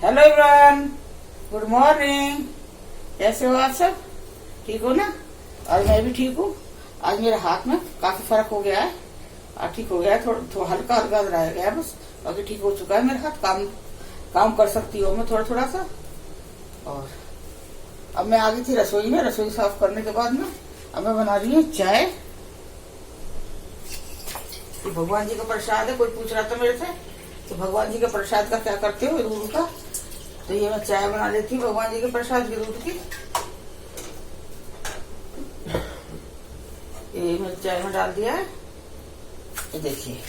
Hello everyone, good morning. कैसे हो आप सब? ठीक हो ना? और मैं भी ठीक हूँ। आज मेरे हाथ में काफी फर्क हो गया है और ठीक हो गया है। थोड़ा हल्का हल्का रह गया है बस, बाकी ठीक हो चुका है मेरा हाथ। काम कर सकती हूँ मैं थोड़ा थोड़ा सा। और अब मैं आ गई थी रसोई में। रसोई साफ करने के बाद में अब मैं बना रही हूँ चाय। भगवान जी का प्रसाद है। कोई पूछ रहा था मेरे से तो भगवान जी के प्रसाद का क्या करते हो दूध का, तो ये मैं चाय बना लेती हूँ भगवान जी के प्रसाद के दूध की। ये मैंने चाय में डाल दिया है, ये देखिए।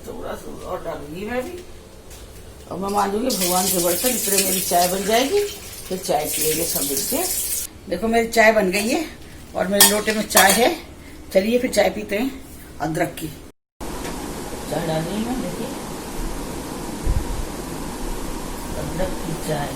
थोड़ा सा और डालूंगी मैं भी, और मैं मांगूंगी भगवान के बर्तन। इतने मेरी चाय बन जाएगी, फिर चाय पिएंगे सब मिलके। देखो मेरी चाय बन गई है और मेरे लोटे में चाय है। चलिए फिर चाय पीते हैं। अदरक की चाय डाल रही हूँ, देखिए अदरक की चाय।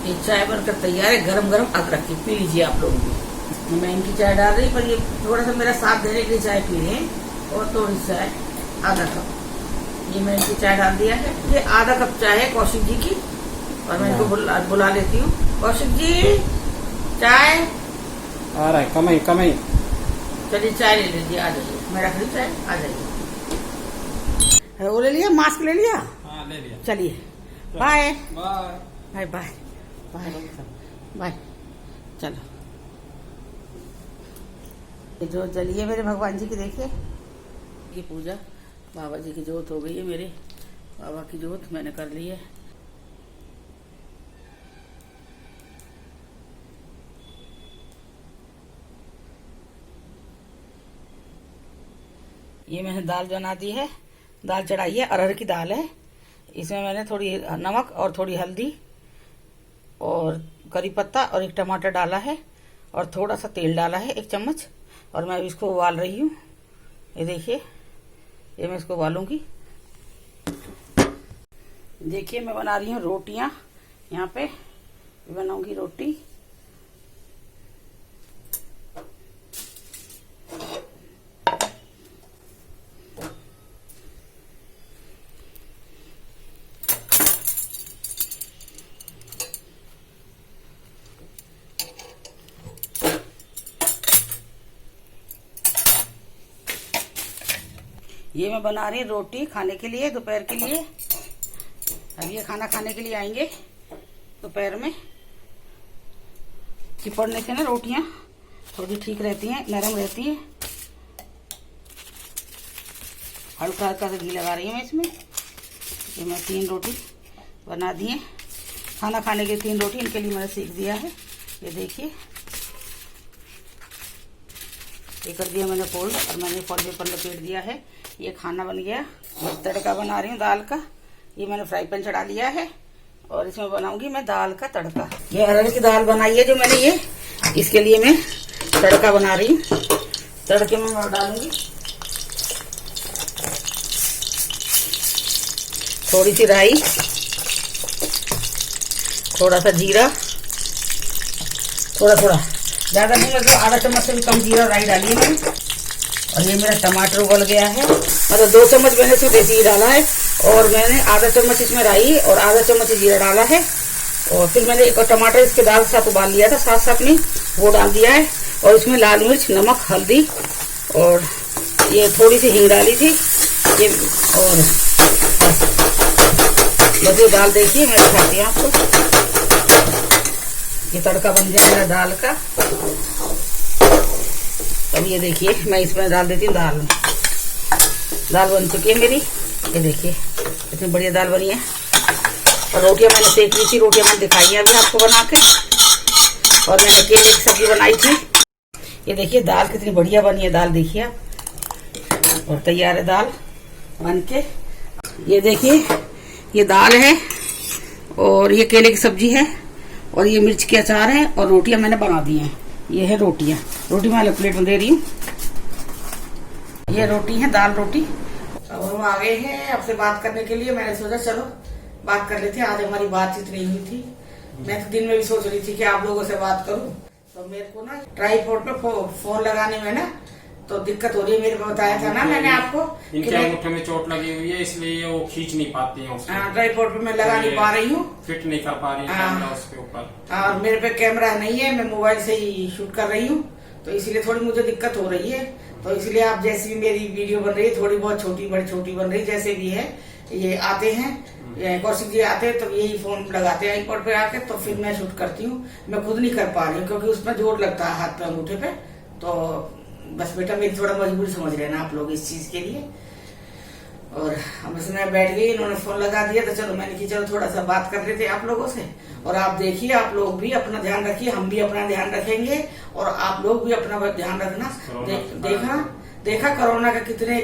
ये चाय बनकर तैयार है, गरम गरम अदरक की। पी लीजिए आप लोग भी। मैं इनकी चाय डाल रही, पर ये थोड़ा सा मेरा साथ देने के लिए चाय पी रहे हैं। और थोड़ी चाय, आधा कप ये मैंने इनकी चाय डाल दिया है। ये आधा कप चाय है कौशिक जी की, और मैं इनको बुला लेती हूँ। कौशिक जी चाय आ रहा है। कमाई चलिए चाय ले लीजिए, आ जाइए। मैं रख ली चाय, आ जाइए। वो ले लिया, मास्क ले लिया? हाँ, ले लिया। चलिए bye bye bye bye bye bye. चलो ये जो जलिए मेरे भगवान जी की, देखिए की पूजा। बाबा जी की जोत हो गई है, मेरे बाबा की जोत मैंने कर ली है। ये मैंने दाल बना दी है, दाल चढ़ाई है। अरहर की दाल है। इसमें मैंने थोड़ी नमक और थोड़ी हल्दी और करी पत्ता और एक टमाटर डाला है, और थोड़ा सा तेल डाला है 1 चम्मच। और मैं इसको उबाल रही हूँ। ये देखिए, ये मैं इसको उबालूंगी। देखिए मैं बना रही हूँ रोटियां। यहाँ पे बनाऊंगी रोटी। ये मैं बना रही हूँ रोटी खाने के लिए, दोपहर के लिए। अब ये खाना खाने के लिए आएंगे दोपहर में। चिपड़ने से ना रोटियां थोड़ी ठीक रहती हैं, नरम रहती हैं। हल्का हल्का सा घी लगा रही हूँ मैं इसमें। ये मैं 3 रोटी बना दी है। खाना खाने के 3 रोटी इनके लिए मैंने सेक दिया है। ये देखिए, ये कर दिया मैंने फोल्ड, और मैंने फॉल पेपर लपेट दिया है। ये खाना बन गया। तड़का बना रही हूँ दाल का। ये मैंने फ्राई पैन चढ़ा लिया है, और इसमें बनाऊंगी मैं दाल का तड़का। ये अरहर की दाल बनाई है जो मैंने, ये इसके लिए मैं तड़का बना रही हूँ। तड़के में मैं डालूंगी थोड़ी सी राई, थोड़ा सा जीरा, थोड़ा ज्यादा नहीं, मतलब आधा चम्मच से भी कम जीरा राई डाली है मैंने। और ये मेरा टमाटर उबल गया है, मतलब 2 चम्मच मैंने इसमें देसी डाला है, और मैंने आधा चम्मच इसमें राई और आधा चम्मच जीरा डाला है। और फिर मैंने एक टमाटर इसके दाल के साथ उबाल लिया था, साथ में वो डाल दिया है। और इसमें लाल मिर्च, नमक, हल्दी और ये थोड़ी सी हींग डाली थी। ये और बस ये दाल देखिए, मैं दिखाती हूँ आपको। ये तड़का बन गया मेरा दाल का। अब ये देखिए, मैं इसमें डाल देती हूँ दाल में। दाल बन चुकी है मेरी, ये देखिए इतनी बढ़िया दाल बनी है। और रोटियां मैंने सेक ली थी, रोटियां मैंने दिखाई है अभी आपको बना के। और मैंने केले की सब्जी बनाई थी। ये देखिए दाल कितनी बढ़िया बनी है, दाल देखिए आप। और तैयार है दाल बन के। ये देखिए, ये दाल है, और ये केले की सब्जी है, और ये मिर्च के अचार है, और रोटियां मैंने बना दी हैं। ये है रोटियां। रोटी मैं प्लेट में दे रही हूँ। ये रोटी है, दाल रोटी। अब हम आ गए हैं आपसे बात करने के लिए। मैंने सोचा चलो बात कर लेते हैं। आज हमारी बातचीत नहीं हुई थी, मैं तो दिन में भी सोच रही थी कि आप लोगों से बात करूं, तो मेरे को ना ट्राईपोर्ट पे फोन लगाने में ना तो दिक्कत हो रही है। मेरे को बताया था ना मैंने आपको इनके अंगूठे में चोट लगी हुई है, इसलिए वो खींच नहीं पाती है उसको। ट्राईपोर्ट पे मैं लगा नहीं पा रही हूँ, फिट नहीं कर पा रही है उसके ऊपर। और मेरे पे कैमरा नहीं है, मैं मोबाइल से ही शूट कर रही हूँ, तो इसीलिए थोड़ी मुझे दिक्कत हो रही है। तो इसलिए आप जैसी भी मेरी वीडियो बन रही है, थोड़ी बहुत छोटी बड़ी छोटी बन रही, जैसे भी है ये आते हैं कौशिक जी आते हैं तो यही फोन लगाते हैं एयरपोर्ट पे आके, तो फिर मैं शूट करती हूँ। मैं खुद नहीं कर पा रही हूँ क्योंकि उसमें जोर लगता है हाथ पे अंगूठे पे। तो बस बेटा मेरी थोड़ा मजबूरी समझ लेना आप लोग इस चीज के लिए। और हम मैं बैठ गई, इन्होंने फोन लगा दिया तो चलो मैंने कि चलो थोड़ा सा बात कर लेते आप लोगों से। और आप देखिए, आप लोग भी अपना ध्यान रखिए, हम भी अपना ध्यान रखेंगे और आप लोग भी अपना ध्यान रखना। देखा कोरोना का कितने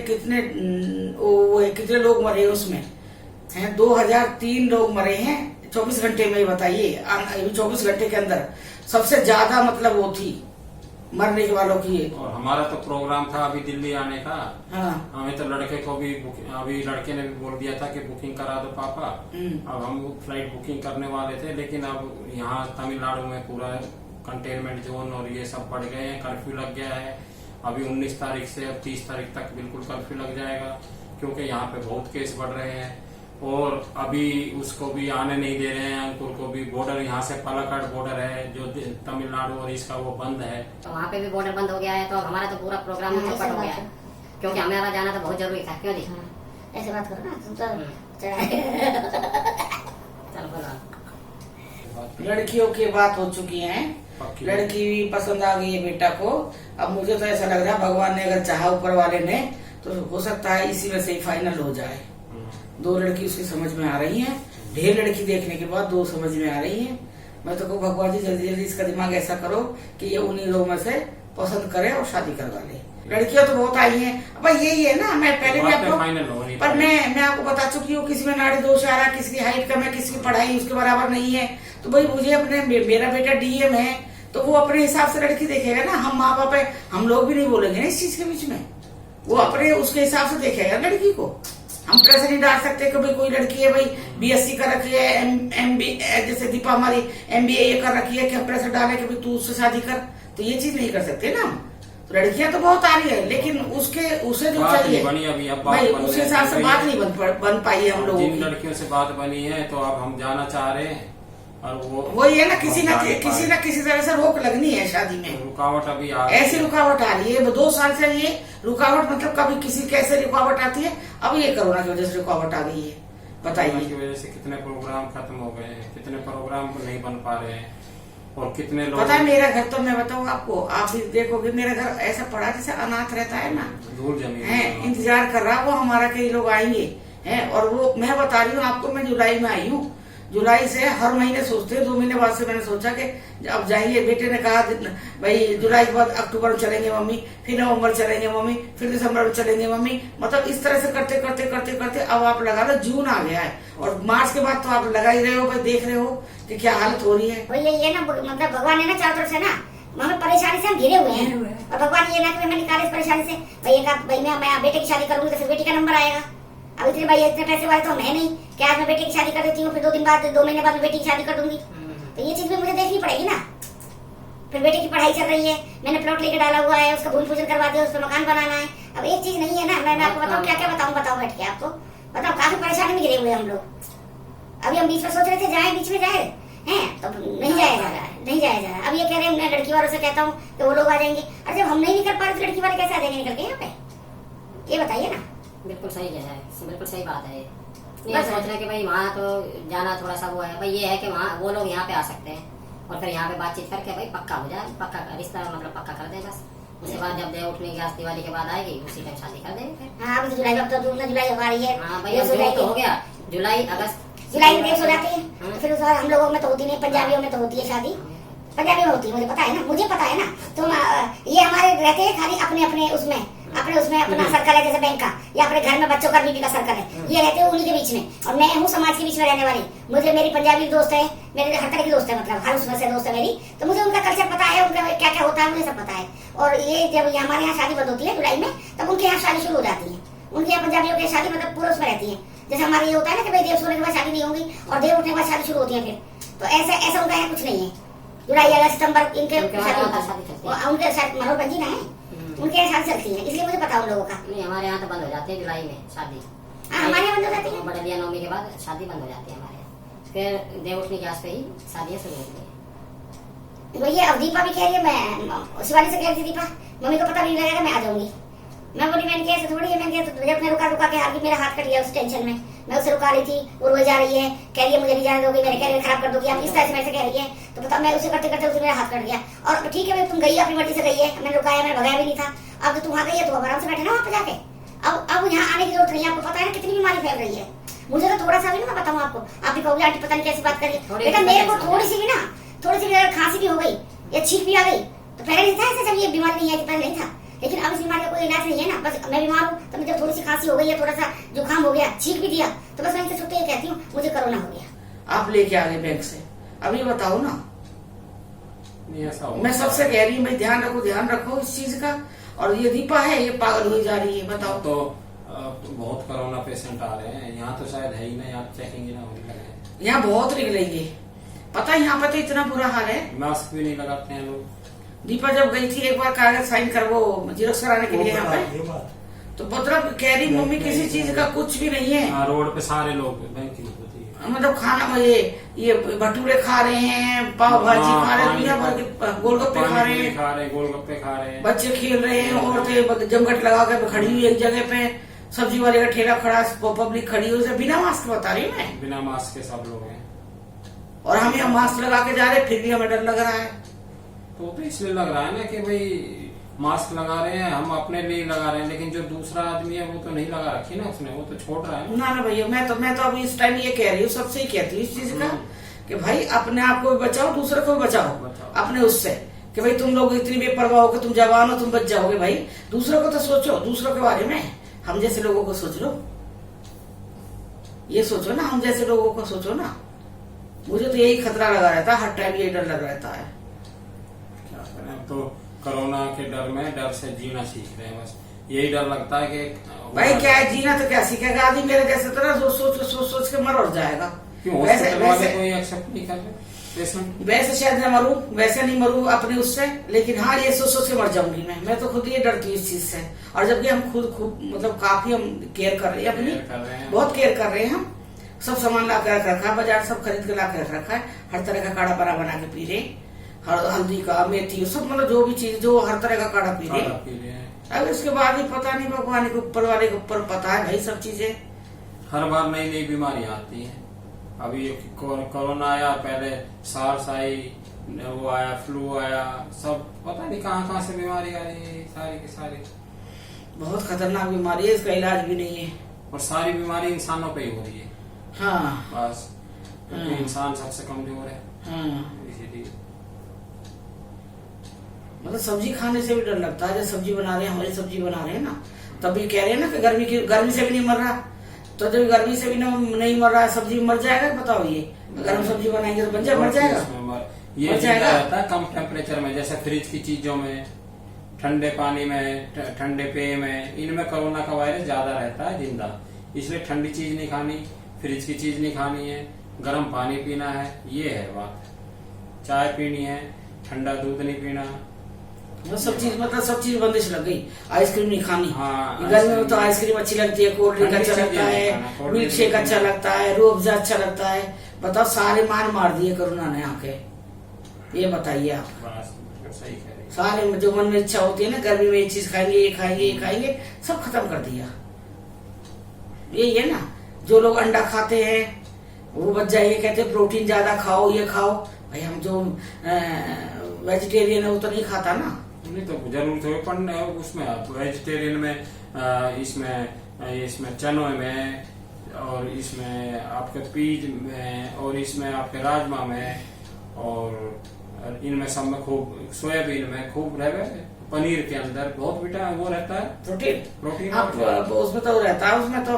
लोग मरे उसमें हैं, 2003 लोग मरे हैं 24 घंटे में। बताइए 24 घंटे के अंदर सबसे ज्यादा मतलब वो थी मरने के वालों की। और हमारा तो प्रोग्राम था अभी दिल्ली आने का। हाँ। हमें तो लड़के को भी अभी लड़के ने भी बोल दिया था कि बुकिंग करा दो पापा। अब हम फ्लाइट बुकिंग करने वाले थे, लेकिन अब यहाँ तमिलनाडु में पूरा कंटेनमेंट जोन और ये सब बढ़ गए हैं, कर्फ्यू लग गया है। अभी 19 तारीख से अब 30 तारीख तक बिल्कुल कर्फ्यू लग जाएगा, क्योंकि यहाँ पे बहुत केस बढ़ रहे हैं। और अभी उसको भी आने नहीं दे रहे हैं, अंकुर को भी। बॉर्डर यहाँ से पलाकाड बॉर्डर है जो तमिलनाडु और इसका वो बंद है, तो वहाँ पे भी बॉर्डर बंद हो गया है। तो हमारा तो पूरा प्रोग्राम चौपट हो गया है, क्योंकि हमारा जाना तो बहुत जरूरी था। क्यों जी? ऐसे बात करो ना तुम तो चल बोलो। लड़कियों की बात हो चुकी है, लड़की भी पसंद आ गई है बेटा को। अब मुझे तो ऐसा लग रहा है भगवान ने अगर चाहा ऊपर वाले ने तो हो सकता है इसी में से ही फाइनल हो जाए। 2 लड़की उसकी समझ में आ रही हैं, ढेर लड़की देखने के बाद 2 समझ में आ रही हैं। मैं तो कहूँ भगवान जी जल्दी जल्दी इसका दिमाग ऐसा करो कि ये उन्हीं लोगों में से पसंद करे और शादी करवा ले। लड़कियां तो बहुत आई हैं, अब यही है ना। मैं पहले भी आपको पर मैं आपको बता चुकी हूँ, किसी में नाड़ी दोष आ रहा है, किसी की हाइट कम है, किसी की पढ़ाई उसके बराबर नहीं है। तो भाई मुझे अपने मेरा बेटा डीएम है तो वो अपने हिसाब से लड़की देखेगा ना। हम माँ बाप है, हम लोग भी नहीं बोलेंगे ना इस चीज के बीच में। वो अपने उसके हिसाब से देखेगा लड़की को। हम प्रेशर नहीं डाल सकते कि भाई कोई लड़की है भाई बीएससी कर रखी है, एमबीए जैसे दीपा हमारी एमबीए ये कर रखी है कि हम प्रेशर डालें कि भाई तू उससे शादी कर। तो ये चीज नहीं कर सकते ना हम। तो लड़कियां तो बहुत आ रही है, लेकिन उसे जो चाहिए भाई उस हिसाब से बात नहीं बन पाई है हम लोगों की। लड़कियों से बात बनी है तो अब हम जाना चाह रहे हैं, और वही है ना, किसी न किसी तरह से रोक लगनी है शादी में। रुकावट अभी ऐसी रुकावट आ रही है 2 साल से। ये रुकावट मतलब कभी किसी कैसे रुकावट आती है, अब ये कोरोना की वजह से रुकावट आ गई है। बताइए की वजह से कितने प्रोग्राम खत्म हो गए हैं, कितने प्रोग्राम नहीं बन पा रहे हैं, और कितने लोग। पता है मेरा घर तो मैं बताऊँ आपको, आप भी देखोगे मेरा घर ऐसा पड़ा जैसे अनाथ रहता है ना, धूल जमी है। इंतजार कर रहा वो हमारा कई लोग आएंगे है। और वो मैं बता रही हूँ आपको, मैं जुलाई में आई हूँ। जुलाई से हर महीने सोचते हैं, 2 महीने बाद से मैंने सोचा कि अब जाएंगे। बेटे ने कहा भाई जुलाई के बाद अक्टूबर में चलेंगे मम्मी, फिर नवंबर चलेंगे मम्मी, फिर दिसंबर में चलेंगे मम्मी। मतलब इस तरह से करते करते करते करते अब आप लगा लो जून आ गया है, और मार्च के बाद तो आप लगा ही रहे हो भाई, देख रहे हो कि क्या हालत हो रही है। वही ये ना, मतलब भगवान है ना चारों तरफ से ना हमें परेशानी से हम घिरे हुए हैं। और भगवान ये ना कि मैं निकाले इस परेशानी से। भाई मैं बेटे की शादी करूंगी तो फिर बेटी का नंबर आएगा। अब इतने भाई इतने पैसे वाले तो हम है नहीं कि आज मैं बेटे की शादी कर देती हूँ, फिर 2 दिन बाद 2 महीने बाद मैं बेटी की शादी कर दूंगी। तो ये चीज भी मुझे देखनी पड़ेगी ना। फिर बेटे की पढ़ाई चल रही है, मैंने प्लॉट लेके डाला हुआ है, उसका भूमि पूजन करवा दिया, उस पर मकान बनाना है। अब एक चीज नहीं है ना। मैं आपको बताऊँ क्या क्या बताओ बैठ के आपको बताओ। काफी परेशानी में घिरे हुए हम लोग। अभी हम बीच में सोच रहे थे जाए, बीच में जाए हैं तो नहीं जाया जा रहा है, नहीं जाया जा रहा है। अब ये कह रहे हैं, मैं लड़की वालों से कहता हूँ कि वो लोग आ जाएंगे, और जब हम नहीं निकल पा रहे तो लड़की वाले कैसे आ जाएंगे निकल के यहाँ पे? ये बताइए ना। बिल्कुल सही है, बिल्कुल सही बात है। ये सोच रहे कि भाई वहाँ तो जाना थोड़ा सा वो है भाई, ये है कि वहाँ वो लोग यहाँ पे आ सकते हैं और फिर यहाँ पे बातचीत करके भाई पक्का हो जाए, पक्का रिश्ता मतलब पक्का कर दे बस। उसके बाद जब देव उठने की दिवाली के बाद आएगी उसी टाइम शादी कर देंगे फिर। हाँ अभी जुलाई, अब तो जुलाई आ रही है। हाँ भाई अब तो हो गया जुलाई अगस्त, जुलाई में हो जाती है। फिर उसके बाद हम लोगों में तो होती नहीं, पंजाबियों में तो होती है शादी, पंजाबी में होती है, मुझे पता है ना, मुझे पता है ना। तो ये हमारे रहते हैं खाली अपने अपने उसमें अपना सर्कल है, जैसे बैंक का या अपने घर में बच्चों का बीबी का सर्कल है, ये रहते हैं उन्हीं के बीच में। और मैं हूँ समाज के बीच में रहने वाली। मुझे मेरी पंजाबी दोस्त है, मेरे हर तरह की दोस्त है, मतलब हर उसमें से दोस्त है मेरी। तो मुझे उनका कल्चर पता है, उनका क्या क्या होता है मुझे सब पता है। और ये जब हमारे यहाँ शादी बंद होती है जुलाई में, तब उनके यहाँ शादी शुरू हो जाती है। उनके यहाँ पंजाबियों की शादी मतलब पूरा उसमें रहती है। जैसे हमारे ये होता है ना कि भाई देव सोने के बाद शादी नहीं होगी और देव उठने के बाद शादी शुरू होती है। फिर तो ऐसा ऐसा उनका यहाँ कुछ नहीं है। जुलाई अगस्त सितंबर इनके उनके वहाँ शादी शादी चलती है। उनके साथ मनोहर बंजी ना है, उनके यहाँ शादी चलती है, इसलिए मुझे पता उन लोगों का। नहीं, हमारे यहाँ तो बंद हो जाती है जुलाई में शादी। हाँ, हमारे यहाँ बंद हो जाती है। बड़े दिया नवमी के बाद शादी बंद हो जाती है हमारे यहाँ। फिर देवउठनी के आस पे ही शादियाँ शुरू होती है। भैया अब दीपा भी कह रही है, मैं शिवानी से कह रही थी दीपा मम्मी को पता भी नहीं लगेगा मैं आ जाऊंगी। मैं बोली मैंने कैसे थोड़ी है, मैंने कहा तो जब मैं रुका के आगे मेरा हाथ कट गया उस टेंशन में, मैं उसे रुका रही थी, वो रोज जा रही है, कह रही है मुझे नहीं जाने दोगी, मैंने कैरियर खराब कर दोगी, आप इस तरह से मेरे से कह रही है, तो पता मैं उसे करते करते उसे मेरा हाथ कट गया। और ठीक है भाई तुम गई अपनी मर्जी से गई है, मैंने रुकाया, मैंने भगाया भी नहीं था। अब तो तुम आ गई है तो अब आराम से बैठे ना वहाँ पे जाके। अब यहाँ आने की जरूरत नहीं है, आपको पता है ना कितनी बीमारी फैल रही है। मुझे तो थोड़ा सा भी ना, मैं बताऊँ आपको, आप भी कहोगे आंटी पता नहीं कैसी बात करिए, बेटा मेरे को थोड़ी सी भी ना, थोड़ी सी भी अगर खांसी भी हो गई या छींक भी आ गई तो पहले नहीं था ऐसा, जब ये बीमारी नहीं आई तो पहले नहीं था। लेकिन अब इस बीमारी का कोई इलाज नहीं है ना, बस मैं बीमार हूँ तो मुझे थोड़ी सी खांसी हो गई है, थोड़ा सा जुकाम हो गया, छींक भी दिया, तो बस मैं इनसे छुट्टी कहती हूँ मुझे कोरोना हो गया। आप लेके आ गए बैंक से, अब ये बताओ ना। नहीं ऐसा हो, मैं सबसे कह रही हूँ भाई ध्यान रखो इस चीज का। और ये दीपा है ये पागल हुई जा रही है, बताओ। तो बहुत कोरोना पेशेंट आ रहे हैं यहाँ, तो शायद है ही ना, यहाँ चेकिंग ही ना होने लगे। यहाँ बहुत निकलेंगे, पता है यहाँ पे तो इतना बुरा हाल है। मास्क भी नहीं लगाते हैं लोग। दीपा जब गई थी एक बार कागज साइन कर वो जीरोक्स कराने के लिए यहाँ पे, तो मतलब कह रही मम्मी किसी चीज का कुछ भी नहीं है। रोड पे सारे लोग बैंकिंग होती है, मतलब खाना ये भटूरे खा रहे हैं, पाव भाजी खा रहे हैं, दुनिया भर के गोलगप्पे खा रहे हैं, गोलगप्पे खा रहे हैं, बच्चे खेल रहे हैं, औरतें जमघट लगा कर खड़ी हुई एक जगह पे, सब्जी वाले का ठेला खड़ा, पब्लिक खड़ी हुई है बिना मास्क, बता रही मैं, बिना मास्क के सब लोग हैं। और हम यहाँ मास्क लगा के जा रहे फिर भी हमें डर लग रहा है। तो इसलिए लग रहा है ना कि भाई मास्क लगा रहे हैं, हम अपने लिए लगा रहे हैं, लेकिन जो दूसरा आदमी है वो तो नहीं लगा रखी ना उसने, वो तो छोड़ रहा है ना भैया, मैं तो अभी इस टाइम ये कह रही हूँ, सबसे ही कहती हूँ इस चीज का कि भाई अपने आप को भी बचाओ, दूसरे को भी बचाओ अपने उससे, कि भाई तुम लोग इतनी बेपरवाह हो कि तुम जवान हो, तुम बच जाओगे, भाई दूसरों को तो सोचो, दूसरों के बारे में। हम जैसे लोगों को सोच लो, ये सोचो ना, हम जैसे लोगों को सोचो ना। मुझे तो यही खतरा लगा रहता है, हर टाइम यही डर लग रहता है। क्या करें, तो कोरोना के डर से जीना सीख रहे हैं, बस यही डर लगता है कि भाई क्या है जीना, तो क्या सीखेगा आदमी मेरे जैसे तो ना सोच के मर और जाएगा। क्यों हॉस्पिटल वाले कोई एक्सेप्ट नहीं कर रहे पेशेंट? वैसे शायद मैं मरूं, वैसे नहीं मरूं अपने उससे, लेकिन हाँ ये सोच के मर जाऊंगी मैं तो खुद ये डरती हूँ इस चीज से। और जबकि हम खुद मतलब काफी हम केयर कर रहे हैं अपनी, बहुत केयर कर रहे हैं हम, सब सामान ला के रख रखा है, बाजार सब खरीद के ला के रख रखा है, हर तरह का काढ़ा बना के पी रहे, हल्दी का, मेथी, सब मतलब जो भी चीज जो हर तरह का काढ़ा पी रहे। अब इसके बाद ही पता नहीं, भगवान के ऊपर वाले के ऊपर पता है भाई सब चीजें। हर बार नई नई बीमारियां आती हैं। अभी कोरोना आया, पहले सार्स आई, वो आया, फ्लू आया, सब पता नहीं कहाँ से बीमारी आ रही है, सारी की सारी। बहुत खतरनाक बीमारी है, इसका इलाज भी नहीं है, और सारी बीमारी इंसानों पे ही हो रही है। हाँ बस क्योंकि इंसान सबसे कमजोर है, इसीलिए। मतलब सब्जी खाने से भी डर लगता है, जब सब्जी बना रहे हैं, हमारी सब्जी बना रहे हैं ना, तब भी कह रहे हैं ना कि गर्मी से भी नहीं मर रहा, तो जब गर्मी से भी नहीं मर रहा, सब्जी मर जाएगा, बताओ ये अगर हम सब्जी बनाएंगे तो बंजर मर जाएगा। ये जिंदा रहता है कम टेम्परेचर में, जैसे फ्रिज की चीजों में, ठंडे पानी में, ठंडे पेय में, इनमें कोरोना का वायरस ज्यादा रहता है जिंदा। इसलिए ठंडी चीज नहीं खानी, फ्रिज की चीज नहीं खानी है, गर्म पानी पीना है, ये है बात। चाय पीनी है, ठंडा दूध नहीं पीना, सब चीज मतलब सब चीज बंदिश लग गई। आइसक्रीम नहीं खानी, हाँ, गर्मी में तो आइसक्रीम अच्छी लगती है, कोल्ड ड्रिंक अच्छा लगता है, मिल्क शेक अच्छा लगता है, रूह अफ़ज़ा अच्छा लगता है। बताओ सारे मान मार दिए कोरोना ने आके, ये बताइए आप। सही कह रही। सारे जो मन में इच्छा होती है ना, गर्मी में ये चीज खाएंगे, ये खाएंगे, ये खाएंगे, सब खत्म कर दिया। यही है ना, जो लोग अंडा खाते हैं वो बच जाएंगे, कहते हैं प्रोटीन ज्यादा खाओ, ये खाओ। भाई हम जो वेजिटेरियन है वो तो नहीं खाता ना। नहीं तो जरूरत है, पर उसमें वेजिटेरियन में इसमें चनों में, और इसमें आपके पीज में, और इसमें आपके राजमा में, और इनमें सब में खूब, सोयाबीन में खूब रहे, पनीर के अंदर बहुत विटामिन वो रहता है, प्रोटीन आप उसमें तो रहता है, उसमें तो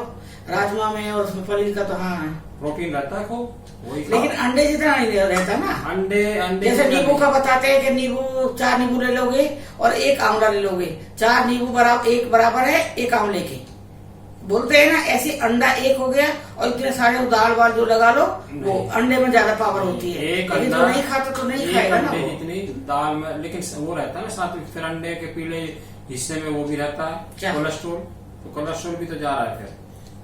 राजमा में और उसमें पनीर का तो हाँ प्रोटीन रहता है खूब, वही। लेकिन अंडे जितना नहीं रहता ना। अंडे जैसे नींबू का बताते हैं कि नींबू 4 नींबू ले लोगे और 1 आंवला ले लोगे, 4 नींबू एक बराबर है 1 आंवले के, बोलते हैं ना ऐसे अंडा एक हो गया और इतने सारे दाल वाल जो लगा लो वो अंडे में ज्यादा पावर होती है। एक लेकिन अंडा जो नहीं खाता तो नहीं खाएगा ना वो। जितनी दाल में, लेकिन वो रहता है ना साथ में, फिर अंडे के पीले हिस्से में वो भी रहता है कोलेस्ट्रोल, तो कोलेस्ट्रोल भी तो जा रहा है, फिर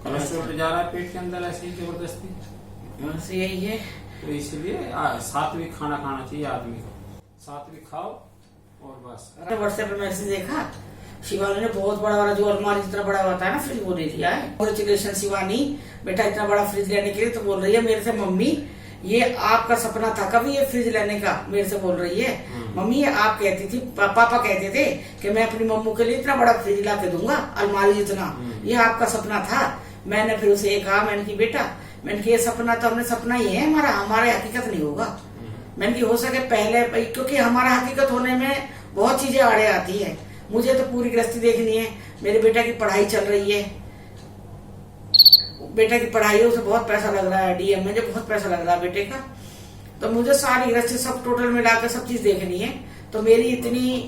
कोलेस्ट्रोल तो जा रहा है पेट के अंदर ऐसे ही जबरदस्ती। बस यही है, तो इसलिए सात्विक खाना खाना चाहिए आदमी को, सात्विक खाओ और बस। व्हाट्सएप पे मैसेज देखा, शिवानी ने बहुत बड़ा वाला जो अलमारी जितना बड़ा होता है ना फ्रिज वो ले लिया है। कांग्रेचुलेशन शिवानी बेटा, इतना बड़ा फ्रिज लेने के लिए। तो बोल रही है मेरे से, मम्मी ये आपका सपना था कभी ये फ्रिज लेने का, मेरे से बोल रही है मम्मी ये आप कहती थी, पापा कहते थे कि मैं अपनी मम्मू के लिए इतना बड़ा फ्रिज ला के दूंगा अलमारी जितना, ये आपका सपना था। मैंने फिर उसे कहा, मैंने की बेटा, मैंने की ये सपना तो हमने सपना ही है हमारा, हमारे हकीकत नहीं होगा। मैंने की हो सके पहले, क्योंकि हमारा हकीकत होने में बहुत चीजें आड़े आती है। मुझे तो पूरी गृहस्थी देखनी है, मेरे बेटा की पढ़ाई चल रही है, बेटा की पढ़ाई है उसे बहुत पैसा लग रहा है, डीएम में जो बहुत पैसा लग रहा है बेटे का, तो मुझे सारी गृहस्थी सब टोटल मिला कर सब चीज देखनी है। तो मेरी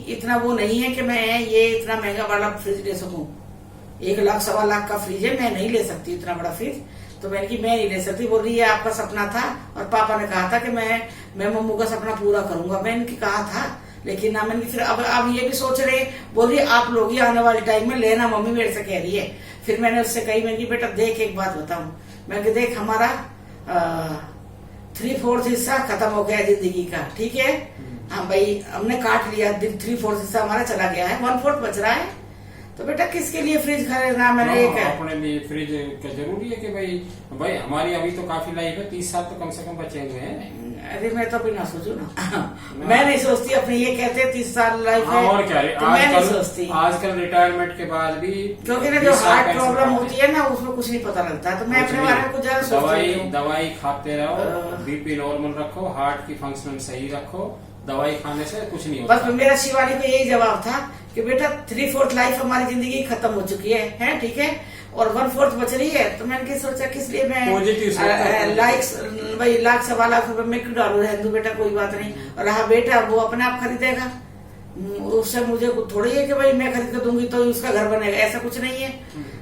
इतना वो नहीं है कि मैं ये इतना महंगा वाला फ्रिज ले सकूं। 1 लाख 1.25 लाख का फ्रिज है, मैं नहीं ले सकती इतना बड़ा फ्रिज। तो मैंने की मैं नहीं ले सकती। बोल रही है आपका सपना था और पापा ने कहा था कि मैं मम्मू का सपना पूरा करूंगा। मैंने इनकी कहा था, लेकिन ना मैंने फिर अब ये भी सोच रहे, बोल रही आप लोग ही आने वाले टाइम में लेना, मम्मी मेरे से कह रही है। फिर मैंने उससे कही, मैंने की बेटा देख एक बात बताऊं, मैंने देख हमारा 3/4 हिस्सा खत्म हो गया जिंदगी का, ठीक है हाँ भाई हमने काट लिया, 3/4 हिस्सा हमारा चला गया है, 1/4 बच रहा है। तो बेटा किसके लिए फ्रिज खरीदना, मैंने एक अपने लिए फ्रिज क्या जरूरी है कि भाई हमारी अभी तो काफी लाइफ है, 30 साल तो कम से कम बचे हुए हैं। अरे मैं तो अभी ना सोचू ना मैं नहीं सोचती अपने, ये कहते हैं 30 साल लाइफ है और क्या तो मैं नहीं सोचती। आजकल रिटायरमेंट के बाद भी, क्योंकि ना जो हार्ट प्रॉब्लम होती है ना उसमें कुछ नहीं पता लगता, तो मैं अपने बारे में कुछ ज्यादा सोचती हूँ। दवाई खाते रहो, बीपी नॉर्मल रखो, हार्ट की फंक्शन सही रखो, दवाई खाने से कुछ नहीं होता। बस मेरा शिवानी को यही जवाब था कि बेटा 3/4 लाइफ हमारी जिंदगी खत्म हो चुकी है ठीक है, और 1/4 बच रही है। तो मैंने सोचा किस लिए मैं लाइक्स भाई 1 लाख 1.25 लाख रुपए में क्यों डालू, रहने दो बेटा कोई बात नहीं। और रहा बेटा वो अपने आप खरीदेगा, उससे मुझे थोड़ी है कि भाई मैं खरीद के दूंगी तो उसका घर बनेगा, ऐसा कुछ नहीं है।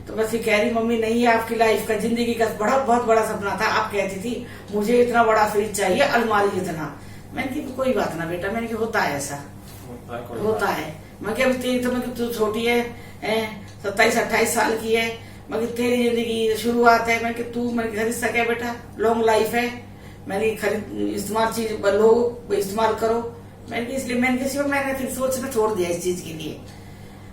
तो बस ये कह रही मम्मी नहीं है आपकी लाइफ का जिंदगी का बहुत बड़ा सपना था, आप कहती थी मुझे इतना बड़ा फ्रिज चाहिए अलमारी जितना। मैंने की कोई बात ना बेटा, मैंने की होता है ऐसा होता है। मैं क्या तेरी तो मैं तू छोटी है 27-28 साल की है, मगर तेरी जिंदगी शुरुआत है। मैं तू मैंने खरीद सके बेटा, लॉन्ग लाइफ है, मैंने खरीद इस्तेमाल चीज लो इस्तेमाल करो। मैंने इसलिए मैंने फिर सोचना छोड़ दिया इस चीज के लिए।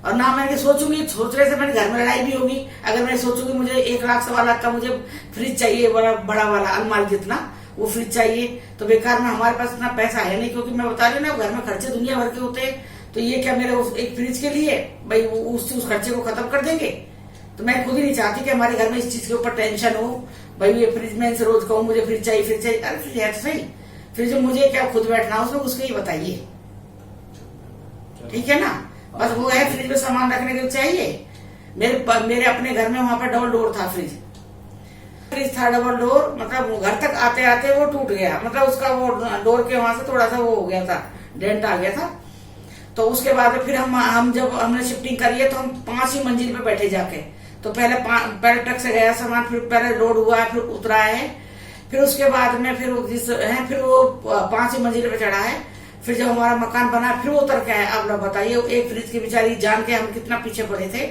और ना मैंने सोचूंगी, सोचने से मेरे घर में लड़ाई भी होगी। अगर मैं सोचूंगी मुझे 1 लाख 1.25 लाख का मुझे फ्रिज चाहिए, बड़ा वाला अलमारी जितना वो फ्रिज चाहिए, तो बेकार में हमारे पास इतना पैसा है नहीं, क्योंकि मैं बता रही हूँ ना घर में खर्चे दुनिया भर के होते हैं। तो ये क्या मेरे एक फ्रिज के लिए भाई उस खर्चे को खत्म कर देंगे। तो मैं खुद ही नहीं चाहती कि हमारे घर में इस चीज के ऊपर टेंशन हो, भाई ये फ्रिज में इनसे रोज कहूँ मुझे फ्रिज चाहिए। अरे फ्रिज है तो सही, फ्रिज मुझे क्या खुद बैठना उसमें उसको ही बताइए, ठीक है ना। बस वो है फ्रिज में सामान रखने के लिए चाहिए। मेरे अपने घर में वहां पर डबल डोर था फ्रिज था डबल डोर, मतलब घर तक आते आते वो टूट गया, मतलब उसका वो डोर के वहां से थोड़ा सा वो हो गया था, डेंट आ गया था। तो उसके बाद फिर हम जब हमने शिफ्टिंग करी है तो हम 5वीं मंजिल पे बैठे जाके, तो पहले ट्रक से गया सामान, फिर पहले लोड हुआ है, फिर उतरा है, फिर उसके बाद में फिर वो 5वीं मंजिल पे चढ़ा है। फिर जब हमारा मकान बना फिर वो उतर के आया। अब लोग बताइए, एक फ्रिज की बेचारी जान के हम कितना पीछे पड़े थे,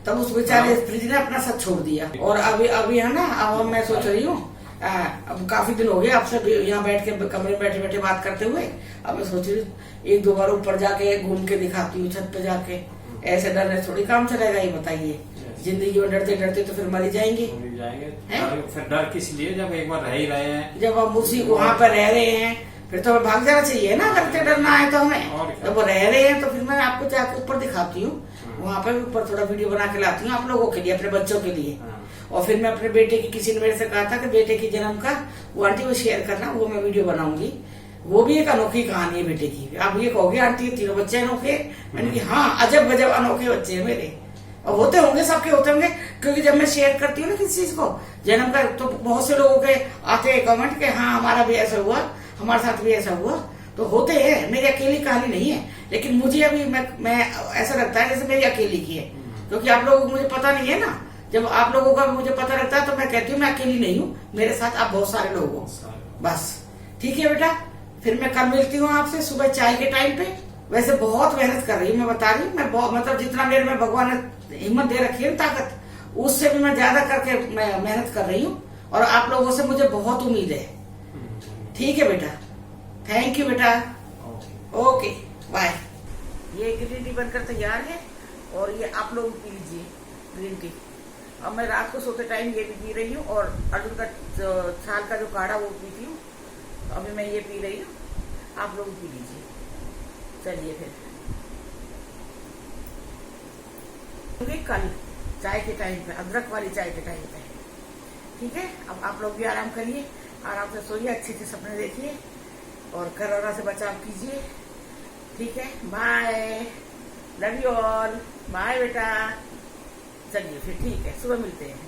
तब उस बेचारे फ्रिज ने अपना सब छोड़ दिया। और अभी है ना, अब मैं सोच रही हूँ, अब काफी दिन हो गए आपसे यहाँ बैठ के कमरे में बैठे बैठे बात करते हुए। अब मैं सोच रही हूँ 1-2 बार ऊपर जाके घूम के दिखाती हूँ छत पे जाके। ऐसे डरने थोड़ी काम चलेगा, ये बताइए। जिंदगी में डरते डरते तो फिर मर जाएंगे। फिर डर किस लिए, जब एक बार रह ही रहे हैं, जब हम उसी वहाँ पर रह रहे हैं फिर तो हमें भाग जाना चाहिए ना, डरते डरना है तो हमें। जब वो रह रहे हैं तो फिर मैं आपको जाके ऊपर दिखाती हूँ, वहाँ पर ऊपर थोड़ा वीडियो बना के लाती हूँ आप लोगों के लिए, अपने बच्चों के लिए। और फिर मैं अपने बेटे की, किसी ने मेरे से कहा था कि बेटे की जन्म का वो आंटी को शेयर करना, वो मैं वीडियो बनाऊंगी। वो भी एक अनोखी कहानी है बेटे की। आप ये कहोगे आंटी 3 बच्चे अनोखे, मैंने कहा हाँ अजब गजब अनोखे बच्चे हैं मेरे, और होते होंगे, सबके होते होंगे। क्योंकि जब मैं शेयर करती हूँ ना किसी चीज को जन्म का, तो बहुत से लोगों के आते हैं कमेंट के हाँ हमारा भी ऐसा हुआ, हमारे साथ भी ऐसा हुआ। तो होते हैं, मेरी अकेली कहानी नहीं है। लेकिन मुझे अभी मैं ऐसा लगता है जैसे मेरी अकेली की है, क्योंकि आप लोगों को मुझे पता नहीं है ना, जब आप लोगों का मुझे पता लगता है तो मैं कहती हूँ मैं अकेली नहीं हूँ, मेरे साथ आप बहुत सारे लोग हो। बस ठीक है बेटा, फिर मैं कल मिलती हूँ आपसे सुबह चाय के टाइम पे। वैसे बहुत मेहनत कर रही हूँ, मैं बता रही हूँ, मैं बहुत मतलब जितना मेरे में भगवान ने हिम्मत दे रखी है ताकत, उससे भी मैं ज्यादा करके मैं मेहनत कर रही हूँ और आप लोगों से मुझे बहुत उम्मीद है। ठीक है बेटा, थैंक यू बेटा, ओके बाय। ये ग्रीन टी बनकर तैयार है और ये आप लोग पी लीजिए ग्रीन टी। अब मैं रात को सोते टाइम ये भी पी रही हूँ और अर्जुन का छाल का जो काढ़ा वो पीती हूँ। अभी मैं ये पी रही हूँ, आप लोग पी लीजिए। चलिए फिर कल चाय के टाइम पे, अदरक वाली चाय के टाइम पे। ठीक है, अब आप लोग भी आराम करिए, आराम से सोइए, अच्छे अच्छे सपने देखिए और कोरोना से बचाव कीजिए। ठीक है, bye, love you all, bye बेटा। चलिए फिर ठीक है, सुबह मिलते हैं।